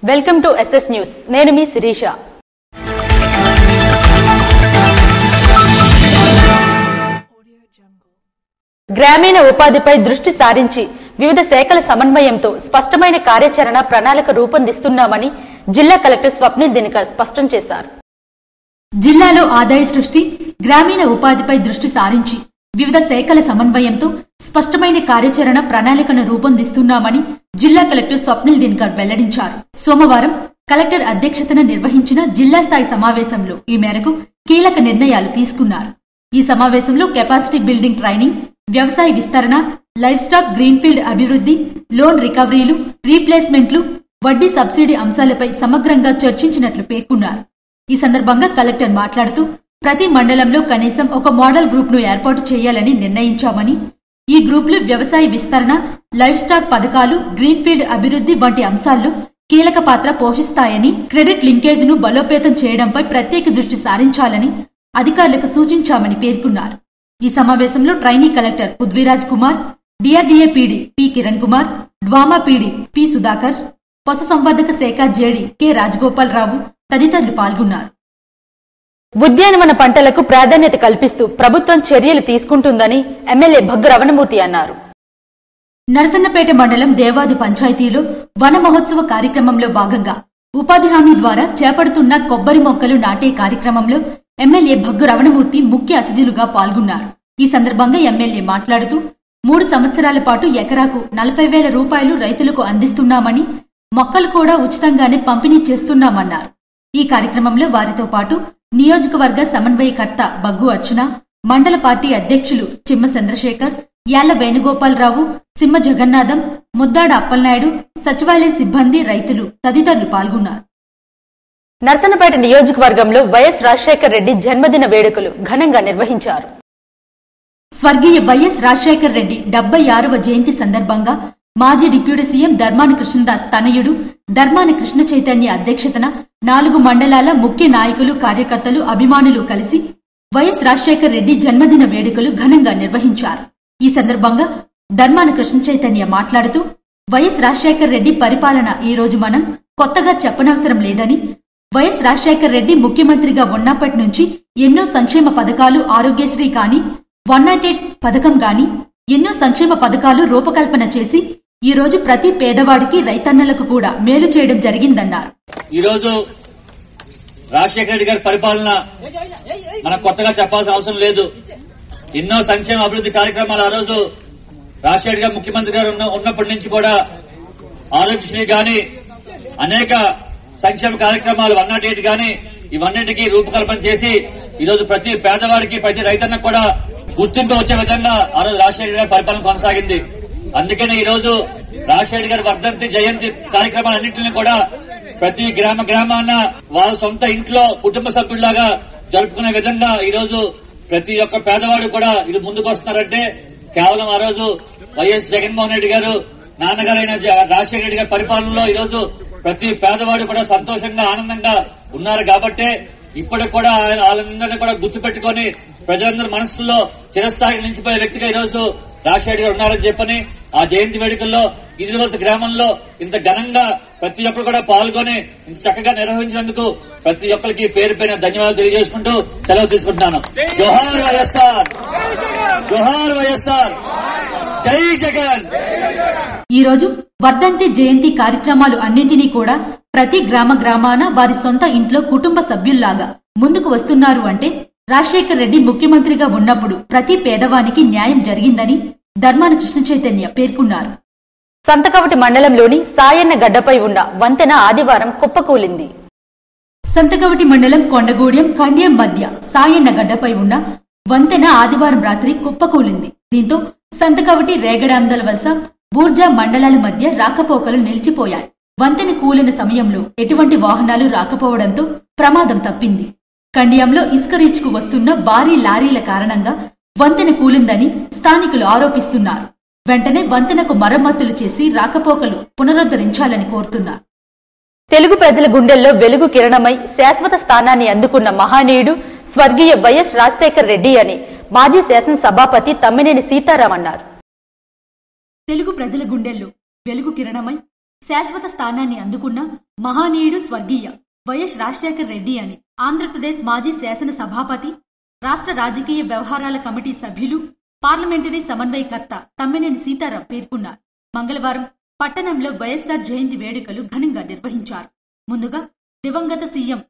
Welcome to SS news. నేను మీ శిరీష. గ్రామీణ ఉపాధిపై దృష్టి సారించి వివిధ శాఖల సమన్వయంతో స్పష్టమైన కార్యాచరణ ప్రణాళిక రూపొందిస్తున్నామని జిల్లా కలెక్టర్ స్వప్నిల్ దినకర్ స్పష్టం చేశారు. జిల్లాలో ఆదాయ సృష్టి, గ్రామీణ ఉపాధిపై దృష్టి సారించి వివిధ శాఖల సమన్వయంతో స్పష్టమైన కార్యాచరణ ప్రణాళికను రూపొందిస్తున్నామని జిల్లా కలెక్టర్ స్వప్నిల్ దినకర్ వెల్లడించారు. సోమవారం కలెక్టర్ అధ్యక్షతన నిర్వహించిన జిల్లా స్థాయి సమావేశంలో ఈ మేరకు కీలక నిర్ణయాలు తీసుకున్నారు. ఈ సమావేశంలో కెపాసిటీ బిల్డింగ్ ట్రైనింగ్, వ్యవసాయ విస్తరణ, లైవ్ స్టాక్ గ్రీన్ఫీల్డ్ అభివృద్ధి, లోన్ రికవరీలు, రీప్లేస్మెంట్లు, వడ్డీ సబ్సిడీ అంశాలపై సమగ్రంగా చర్చించినట్లు పేర్కొన్నారు. ఈ సందర్భంగా కలెక్టర్ మాట్లాడుతూ ప్రతి మండలంలో కనీసం ఒక మోడల్ గ్రూప్ ను ఏర్పాటు చేయాలని నిర్ణయించామని, ఈ గ్రూపులు వ్యవసాయ విస్తరణ, లైవ్ స్టాక్ పథకాలు, గ్రీన్ఫీల్డ్ అభివృద్ధి వంటి అంశాల్లో కీలక పాత్ర పోషిస్తాయని, క్రెడిట్ లింకేజ్ ను బలోపేతం చేయడంపై ప్రత్యేక దృష్టి సారించాలని అధికారులకు సూచించామని పేర్కొన్నారు. ఈ సమావేశంలో trainee collector Prithviraj Kumar, DRDA PD P Kiran Kumar, DWAMA PD P Sudhakar, పశుసంవర్ధక శాఖ జేడీ కె రాజగోపాలరావు తదితరులు పాల్గొన్నారు. ఉద్యానవన పంటలకు ప్రాధాన్యత కల్పిస్తూ ప్రభుత్వం చర్యలు తీసుకుంటుందని ఎమ్మెల్యే భగ్గు రమణమూర్తి అన్నారు. నరసన్నపేట మండలం దేవాది పంచాయతీలో వన మహోత్సవ కార్యక్రమంలో భాగంగా ఉపాధి హామీ ద్వారా చేపడుతున్న కొబ్బరి మొక్కలు నాటే కార్యక్రమంలో ఎమ్మెల్యే భగ్గు రమణమూర్తి ముఖ్య అతిథులుగా పాల్గొన్నారు. ఈ సందర్భంగా ఎమ్మెల్యే మాట్లాడుతూ 3 సంవత్సరాల పాటు ఎకరాకు 40,000 రూపాయలు రైతులకు అందిస్తున్నామని, మొక్కలు కూడా ఉచితంగానే పంపిణీ చేస్తున్నామన్నారు. ఈ కార్యక్రమంలో వారితో పాటు నియోజకవర్గ సమన్వయకర్త బగ్గు అర్చన, మండల పార్టీ అధ్యక్షులు చిమ్మ చంద్రశేఖర్, యాళ్ల వేణుగోపాలరావు, సింహ జగన్నాథం, ముద్దాడ అప్పలనాయుడు, సచివాలయ సిబ్బంది, రైతులు తదితరులు పాల్గొన్నారు. నర్సన్నపేట నియోజకవర్గంలో వైఎస్ రాజశేఖర్ రెడ్డి జన్మదిన వేడుకలు ఘనంగా నిర్వహించారు. స్వర్గీయ వైఎస్ రాజశేఖర్ రెడ్డి 76వ జయంతి సందర్భంగా మాజీ డిప్యూటీ సీఎం ధర్మాన కృష్ణదాస్ తనయుడు ధర్మాన కృష్ణ చైతన్య అధ్యక్షతన 4 మండలాల ముఖ్య నాయకులు, కార్యకర్తలు, అభిమానులు కలిసి వైఎస్ రాజశేఖర్ రెడ్డి జన్మదిన వేడుకలు ఘనంగా నిర్వహించారు. ఈ సందర్భంగా ధర్మాన కృష్ణ చైతన్య మాట్లాడుతూ వైఎస్ రాజశేఖర్ రెడ్డి పరిపాలన ఈ రోజు మనం కొత్తగా చెప్పనవసరం లేదని, వైఎస్ రాజశేఖర్ రెడ్డి ముఖ్యమంత్రిగా ఉన్నప్పటి నుంచి ఎన్నో సంక్షేమ పథకాలు, ఆరోగ్యశ్రీ కాని, 108 పథకం గాని ఎన్నో సంక్షేమ పథకాలు రూపకల్పన చేసి ఈ రోజు ప్రతి పేదవాడికి, రైతన్నలకు కూడా మేలు చేయడం జరిగిందన్నారు. ఈ రోజు రాజశేఖర రెడ్డి గారి పరిపాలన మనం కొత్తగా చెప్పాల్సిన అవసరం లేదు. ఎన్నో సంక్షేమ అభివృద్ధి కార్యక్రమాలు ఆ రోజు రాజశేఖర రెడ్డి గారు ముఖ్యమంత్రి గారు ఉన్నప్పటి నుంచి కూడా ఆరోగ్యశ్రీ గాని, అనేక సంక్షేమ కార్యక్రమాలు 108 గాని ఇవన్నిటికీ రూపకల్పన చేసి ఈ రోజు ప్రతి పేదవాడికి, ప్రతి రైతన్నకు కూడా గుర్తింపు వచ్చే విధంగా ఆ రోజు రాజశేఖర గారి పరిపాలన కొనసాగింది. అందుకని ఈ రోజు రాజశేఖర గారి వర్ధంతి, జయంతి కార్యక్రమాలన్నింటినీ కూడా ప్రతి గ్రామాన్న వాళ్ళ సొంత ఇంట్లో కుటుంబ సభ్యుల్లాగా జరుపుకునే విధంగా ఈ రోజు ప్రతి ఒక్క పేదవాడు కూడా ఇది ముందుకు వస్తున్నారంటే కేవలం ఆ రోజు వైఎస్ జగన్మోహన్ రెడ్డి గారు నాన్నగారైన రాజశేఖర రెడ్డి గారి పరిపాలనలో ఈ రోజు ప్రతి పేదవాడు కూడా సంతోషంగా, ఆనందంగా ఉన్నారు కాబట్టే ఇప్పటికి కూడా వాళ్ళందరినీ కూడా గుర్తుపెట్టుకుని ప్రజలందరి మనసుల్లో చిరస్థాయికి నిలిచిపోయే వ్యక్తిగా ఈ రోజు రాజశేఖర్ గారు ఉన్నారని చెప్పని ఆ జయంతి వేడుకల్లో ఇదివలస గ్రామంలో ఇంత ఘనంగా ప్రతి ఒక్కరు కూడా పాల్గొని ఇంత చక్కగా నిర్వహించినందుకు ప్రతి ఒక్కరికి పేరు పైన ధన్యవాదాలు తెలియజేసుకుంటూ సెలవు తీసుకుంటున్నాను. జోహార్ వైఎస్ఆర్, జోహార్ వైఎస్ఆర్, జై జగన్. ఈ రోజు వర్ధంతి, జయంతి కార్యక్రమాలు అన్నింటినీ కూడా ప్రతి గ్రామాన వారి సొంత ఇంట్లో కుటుంబ సభ్యుల్లాగా ముందుకు వస్తున్నారు అంటే రాజశేఖర్ రెడ్డి ముఖ్యమంత్రిగా ఉన్నప్పుడు ప్రతి పేదవానికి న్యాయం జరిగిందని ధర్మాన కృష్ణ చైతన్య పేర్కొన్నారు. సంతకవటి మండలంలోని సాయన్న గడ్డపై ఉన్న వంతెన ఆదివారం కుప్పకూలింది. సంతకవటి మండలం కొండగూడెం, కండ్యం మధ్య సాయన్న గడ్డపై ఉన్న వంతెన ఆదివారం రాత్రి కుప్పకూలింది. దీంతో సంతకవటి, రేగడాందల వలస, బూర్జా మండలాల మధ్య రాకపోకలు నిలిచిపోయాయి. వంతెన కూలిన సమయంలో ఎటువంటి వాహనాలు రాకపోవడంతో ప్రమాదం తప్పింది. కండియంలో ఇసుక రీచ్కు వస్తున్న భారీ లారీల కారణంగా వంతెన కూలిందని స్థానికులు ఆరోపిస్తున్నారు. వెంటనే వంతెనకు మరమ్మతులు చేసి రాకపోకలు పునరుద్ధరించాలని కోరుతున్నారు. తెలుగు ప్రజల గుండెల్లో వెలుగు కిరణమై శాశ్వత స్థానాన్ని అందుకున్న మహానీయుడు స్వర్గీయ వైఎస్ రాజశేఖర్ రెడ్డి అని మాజీ శాసనసభాపతి తమ్మినేని సీతారాం అన్నారు. తెలుగు ప్రజల గుండెల్లో వెలుగు కిరణమై శాశ్వత స్థానాన్ని అందుకున్న మహానీయుడు స్వర్గీయ వైఎస్ రాజశేఖర రెడ్డి అని ఆంధ్రప్రదేశ్ మాజీ శాసన సభాపతి, రాష్ట్ర రాజకీయ వ్యవహారాల కమిటీ సభ్యులు, పార్లమెంటరీ సమన్వయకర్త తమ్మినేని సీతారాం పేర్కొన్నారు. మంగళవారం పట్టణంలో వైఎస్సార్ జయంతి వేడుకలు ఘనంగా నిర్వహించారు. ముందుగా దివంగత సీఎం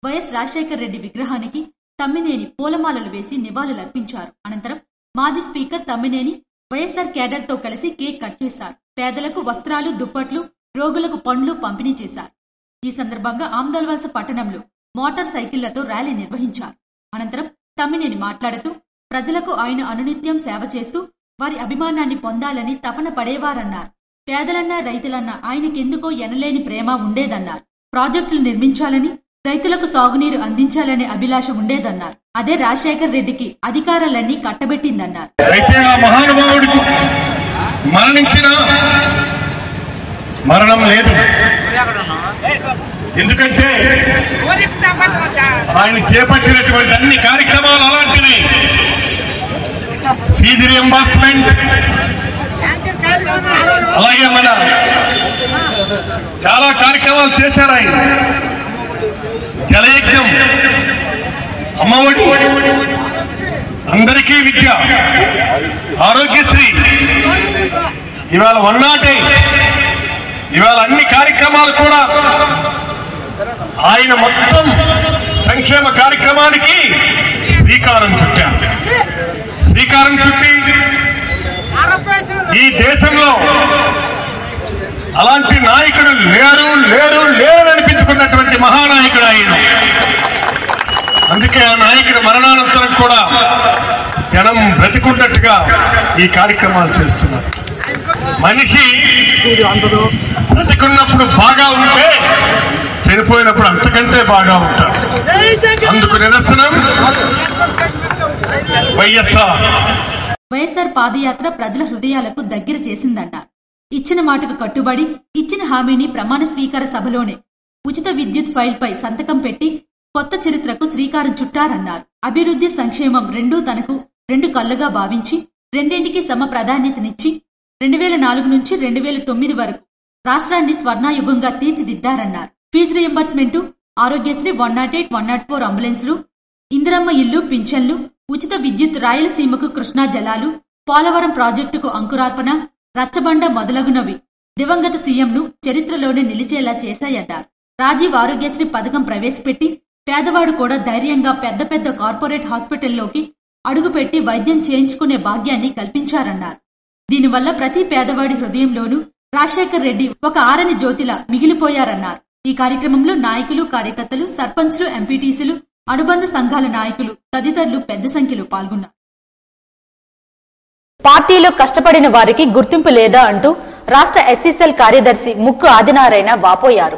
వైఎస్ రాజశేఖర రెడ్డి విగ్రహానికి తమ్మినేని పూలమాలలు వేసి నివాళులర్పించారు. అనంతరం మాజీ స్పీకర్ తమ్మినేని వైఎస్సార్ క్యాడర్తో కలిసి కేక్ కట్ చేశారు. పేదలకు వస్త్రాలు, దుప్పట్లు, రోగులకు పండ్లు పంపిణీ చేశారు. ఈ సందర్భంగా ఆమ్దల్వలస పట్టణంలో మోటార్ సైకిళ్లతో ర్యాలీ నిర్వహించారు. అనంతరం తమ్మినేని మాట్లాడుతూ ప్రజలకు ఆయన అనునిత్యం సేవ చేస్తూ వారి అభిమానాన్ని పొందాలని తపన పడేవారన్నారు. పేదలన్నా రైతులన్నా ఆయనకెందుకో ఎనలేని ప్రేమ ఉండేదన్నారు. ప్రాజెక్టులు నిర్మించాలని, రైతులకు సాగునీరు అందించాలనే అభిలాష ఉండేదన్నారు. అదే రాజశేఖర్ రెడ్డికి అధికారాలన్నీ కట్టబెట్టిందన్నారు. అయితే ఆ మహానుభావుడికి మరణించిన మరణం లేదు. ఎందుకంటే ఆయన చేపట్టినటువంటి అన్ని కార్యక్రమాలు అలాంటివి. ఫీజు రియంబర్స్మెంట్, అలాగే మన చాలా కార్యక్రమాలు చేశారు ఆయన. జలయజ్ఞం, అమ్మఒడి, అందరికీ విద్య, ఆరోగ్యశ్రీ, ఇవాళ 108, ఇవాళ అన్ని కార్యక్రమాలు కూడా ఆయన మొత్తం సంక్షేమ కార్యక్రమానికి శ్రీకారం చుట్టారు. శ్రీకారం చుట్టి ఈ దేశంలో అలాంటి నాయకుడు లేరు లేరు లేరు అనిపించుకున్నటువంటి మహానాయకుడు ఆయన. అందుకే ఆ నాయకుడి మరణానంతరం కూడా జనం బ్రతికున్నట్టుగా ఈ కార్యక్రమాలు చేస్తున్నారు. మనిషి బ్రతికున్నప్పుడు బాగా ఉంటే చనిపోయినప్పుడు అంతకంటే బాగా ఉంటాడు. అందుకు నిదర్శనం వైఎస్సార్ పాదయాత్ర ప్రజల హృదయాలకు దగ్గర చేసిందన్నారు. ఇచ్చిన మాటకు కట్టుబడి ఇచ్చిన హామీని ప్రమాణ స్వీకార సభలోనే ఉచిత విద్యుత్ ఫైల్పై సంతకం పెట్టి కొత్త చరిత్రకు శ్రీకారం చుట్టారన్నారు. అభివృద్ధి, సంక్షేమం రెండూ తనకు 2 కళ్లుగా భావించి రెండింటికి సమ ప్రాధాన్యతనిచ్చి 2004 నుంచి 2009 వరకు రాష్ట్రాన్ని స్వర్ణాయుగంగా తీర్చిదిద్దారన్నారు. ఫీజు రియంబర్స్మెంట్, ఆరోగ్యశ్రీ, 108, 104 అంబులెన్సులు, ఇందిరమ్మ ఇల్లు, పింఛన్లు, ఉచిత విద్యుత్, రాయలసీమకు కృష్ణా జలాలు, పోలవరం ప్రాజెక్టుకు అంకురార్పణ, రచ్చబండ మొదలగునవి దివంగత సీఎంను చరిత్రలోనే నిలిచేలా చేశాయన్నారు. రాజీవ్ ఆరోగ్యశ్రీ పథకం ప్రవేశపెట్టి పేదవాడు కూడా ధైర్యంగా పెద్ద పెద్ద కార్పొరేట్ హాస్పిటల్లోకి అడుగుపెట్టి వైద్యం చేయించుకునే భాగ్యాన్ని కల్పించారన్నారు. దీనివల్ల ప్రతి పేదవాడి హృదయంలోనూ రాజశేఖర్ రెడ్డి ఒక ఆరని జ్యోతిలా మిగిలిపోయారన్నారు. ఈ కార్యక్రమంలో నాయకులు, కార్యకర్తలు, సర్పంచ్లు, ఎంపీటీసీలు, అనుబంధ సంఘాల నాయకులు తదితరులు పెద్ద సంఖ్యలో పాల్గొన్నారు. పార్టీలో కష్టపడిన వారికి గుర్తింపు లేదా అంటూ రాష్ట్ర ఎస్సీసెల్ కార్యదర్శి ముక్కు ఆదినారాయణ వాపోయారు.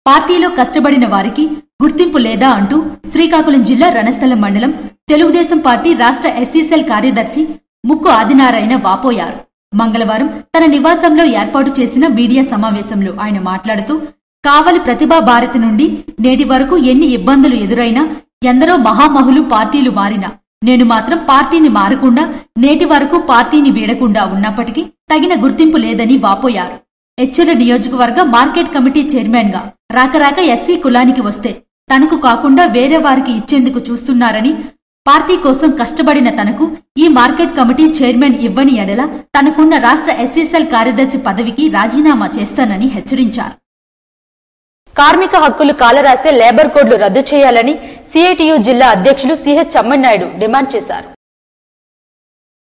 పార్టీలో కష్టపడిన వారికి గుర్తింపు లేదా అంటూ శ్రీకాకుళం జిల్లా రణస్థలం మండలం తెలుగుదేశం పార్టీ రాష్ట్ర ఎస్సీసెల్ కార్యదర్శి ముక్కు ఆదినారాయణ వాపోయారు. మంగళవారం తన నివాసంలో ఏర్పాటు చేసిన మీడియా సమావేశంలో ఆయన మాట్లాడుతూ కావలి ప్రతిభా భారతి నుండి నేటి వరకు ఎన్ని ఇబ్బందులు ఎదురైనా, ఎందరో మహామహులు పార్టీలు మారినా నేను మాత్రం పార్టీని మారకుండా నేటి వరకు పార్టీని వీడకుండా ఉన్నప్పటికీ తగిన గుర్తింపు లేదని వాపోయారు. ఎచ్చెర్ల నియోజకవర్గ మార్కెట్ కమిటీ చైర్మన్ గా రాకరాక ఎస్సీ కులానికి వస్తే తనకు కాకుండా వేరే వారికి ఇచ్చేందుకు చూస్తున్నారని, పార్టీ కోసం కష్టపడిన తనకు ఈ మార్కెట్ కమిటీ చైర్మన్ ఇవ్వని ఎడల తనకున్న రాష్ట్ర ఎస్సీసెల్ కార్యదర్శి పదవికి రాజీనామా చేస్తానని హెచ్చరించారు. కార్మిక హక్కులు కాలరాసే లేబర్ కోడ్లు రద్దు చేయాలని సిఐటియు జిల్లా అధ్యక్షులు సిహెచ్ చమ్మన్నాయుడు డిమాండ్ చేశారు.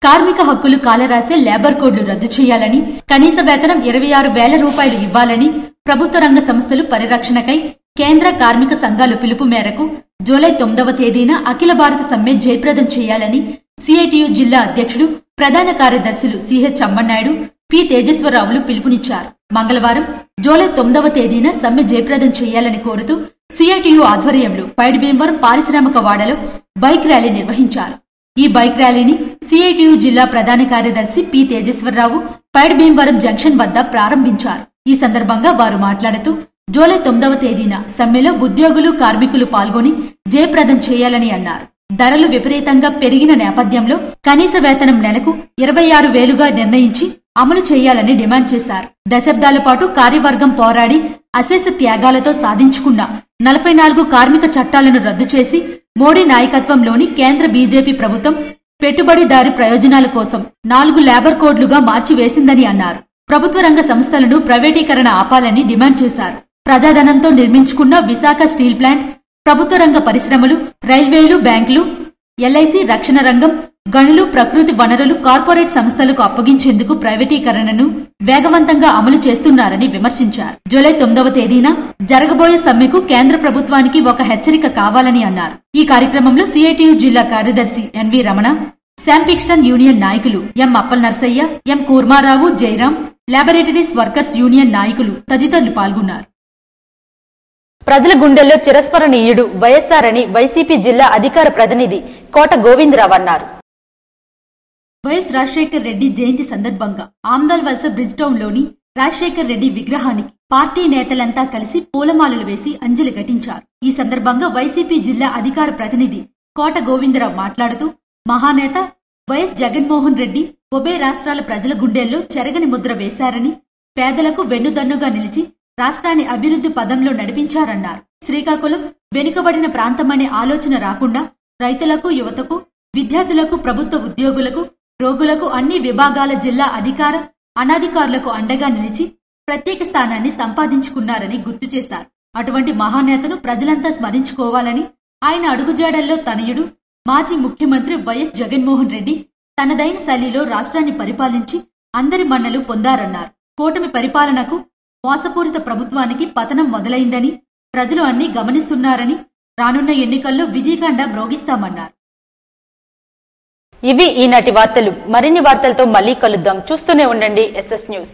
కార్మిక హక్కులు కాలరాసే లేబర్ కోడ్లు రద్దు చేయాలని, కనీస వేతనం 26,000 రూపాయలు ఇవ్వాలని, ప్రభుత్వ రంగ సంస్థలు పరిరక్షణకై కేంద్ర కార్మిక సంఘాలు పిలుపు మేరకు జూలై 9వ తేదీన అఖిల భారత సమ్మె జయప్రదం చేయాలని సిఐటియు జిల్లా అధ్యక్షుడు, ప్రధాన కార్యదర్శులు సిహెచ్ చమ్మన్నాయుడు, పి తేజేశ్వరరావులు పిలుపునిచ్చారు. మంగళవారం జూలై 9వ తేదీన సమ్మె జయప్రదం చేయాలని కోరుతూ సిఐటియు ఆధ్వర్యంలో పైడిభీమవరం పారిశ్రామిక వాడలో బైక్ ర్యాలీ నిర్వహించారు. ఈ బైక్ ర్యాలీని సిఐటియు జిల్లా ప్రధాన కార్యదర్శి పి తేజేశ్వరరావు పైడిభీమవరం జంక్షన్ వద్ద ప్రారంభించారు. ఈ సందర్భంగా వారు మాట్లాడుతూ జూలై 9వ తేదీన సమ్మెలో ఉద్యోగులు, కార్మికులు పాల్గొని జయప్రదం చేయాలని అన్నారు. ధరలు విపరీతంగా పెరిగిన నేపథ్యంలో కనీస వేతనం నెలకు 26,000గా నిర్ణయించి అమలు చేయాలని డిమాండ్ చేశారు. దశాబ్దాల పాటు కార్యవర్గం పోరాడి అశేష త్యాగాలతో సాధించుకున్న 44 కార్మిక చట్టాలను రద్దు చేసి మోడీ నాయకత్వంలోని కేంద్ర బీజేపీ ప్రభుత్వం పెట్టుబడిదారి ప్రయోజనాల కోసం 4 లేబర్ కోడ్లుగా మార్చివేసిందని అన్నారు. ప్రభుత్వ రంగ సంస్థలను ప్రైవేటీకరణ ఆపాలని డిమాండ్ చేశారు. ప్రజాధనంతో నిర్మించుకున్న విశాఖ స్టీల్ ప్లాంట్, ప్రభుత్వ రంగ పరిశ్రమలు, రైల్వేలు, బ్యాంకులు, ఎల్ఐసి, రక్షణ రంగం, గనులు, ప్రకృతి వనరులు కార్పొరేట్ సంస్థలకు అప్పగించేందుకు ప్రైవేటీకరణను వేగవంతంగా అమలు చేస్తున్నారని విమర్శించారు. జూలై 9వ తేదీన జరగబోయే సమ్మెకు కేంద్ర ప్రభుత్వానికి ఒక హెచ్చరిక కావాలని అన్నారు. ఈ కార్యక్రమంలో సిఐటియు జిల్లా కార్యదర్శి ఎన్వి రమణ, శాంపిక్స్టన్ యూనియన్ నాయకులు M Appal Narsayya, M Kurmarao, Jayaram, laboratories workers union నాయకులు తదితరులు పాల్గొన్నారు. ప్రజల గుండెల్లో చిరస్మరణీయుడు వైఎస్ఆర్ అని వైసీపీ జిల్లా అధికార ప్రతినిధి కోట గోవిందరావు అన్నారు. వైఎస్ రాజశేఖర్ రెడ్డి జయంతి సందర్భంగా ఆమ్దాల్ వలస బ్రిడ్జ్ టౌన్ లోని రాజశేఖర్ రెడ్డి విగ్రహానికి పార్టీ నేతలంతా కలిసి పూలమాలలు వేసి అంజలి ఘటించారు. ఈ సందర్భంగా వైసీపీ జిల్లా అధికార ప్రతినిధి కోట గోవిందరావు మాట్లాడుతూ, మహానేత వైఎస్ జగన్మోహన్ రెడ్డి ఉభయ రాష్ట్రాల ప్రజల గుండెల్లో చెరగని ముద్ర వేశారని, పేదలకు వెన్నుదన్నుగా నిలిచి రాష్ట్రాన్ని అభివృద్ధి పదంలో నడిపించారన్నారు. శ్రీకాకుళం వెనుకబడిన ప్రాంతమనే ఆలోచన రాకుండా రైతులకు, యువతకు, విద్యార్థులకు, ప్రభుత్వ ఉద్యోగులకు, రోగులకు, అన్ని విభాగాల జిల్లా అధికార, అనధికారులకు అండగా నిలిచి ప్రత్యేక స్థానాన్ని సంపాదించుకున్నారని గుర్తు చేశారు. అటువంటి మహానేతను ప్రజలంతా స్మరించుకోవాలని, ఆయన అడుగుజాడల్లో తనయుడు మాజీ ముఖ్యమంత్రి వైఎస్ జగన్మోహన్ రెడ్డి తనదైన శైలిలో రాష్ట్రాన్ని పరిపాలించి అందరి మన్నలు పొందారన్నారు. కూటమి పరిపాలనకు, మోసపూరిత ప్రభుత్వానికి పతనం మొదలైందని, ప్రజలు అన్ని గమనిస్తున్నారని, రానున్న ఎన్నికల్లో విజయకాండ మ్రోగిస్తామన్నారు. ఇవి ఈనాటి వార్తలు. మరిన్ని వార్తలతో మళ్లీ కలుద్దాం. చూస్తూనే ఉండండి SS న్యూస్.